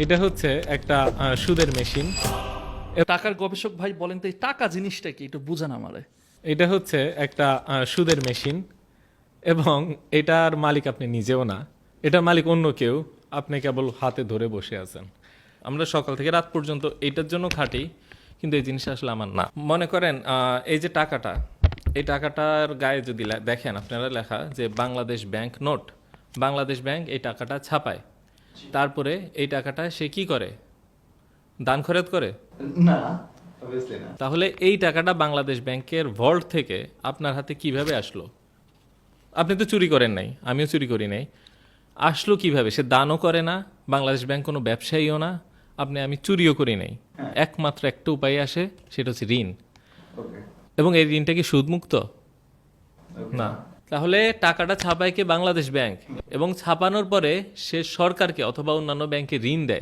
এটা হচ্ছে একটা সুদের মেশিন। টাকার গবেষক ভাই বলেন তো এই টাকা জিনিসটা কি একটু বুঝান আমারে। এটা হচ্ছে একটা সুদের মেশিন এবং এটার মালিক আপনি নিজেও না, এটার মালিক অন্য কেউ। আপনি কেবল হাতে ধরে বসে আছেন। আমরা সকাল থেকে রাত পর্যন্ত এটার জন্য খাটি, কিন্তু এই জিনিসটা আসলে আমার না। মনে করেন এই যে টাকাটা, এই টাকাটার গায়ে যদি দেখেন আপনারা লেখা যে Bangladesh bank note, Bangladesh bank এই টাকাটা ছাপায়। তারপরে এই টাকাটা সে কি করে? দান খরচ করে না, obviously না। তাহলে এই টাকাটা বাংলাদেশ ব্যাংকের ভল্ট থেকে আপনার হাতে কিভাবে আসলো? আপনি তো চুরি করেন নাই, আমিও চুরি করি নাই। আসলো কিভাবে? সে দানও করে না, বাংলাদেশ ব্যাংক কোনো ব্যবসায়ীও না, আমি চুরিও করি নাই। একমাত্র একটা উপায় আসে, সেটা হচ্ছে ঋণ। Okay, এবং এই ঋণটা কি সুদমুক্ত? okay. না। তাহলে টাকাটা ছাপায় কে? বাংলাদেশ ব্যাংক। এবং ছাপানোর পরে সে সরকারকে অথবা অন্যান্য ব্যাংকে ঋণ দেয়।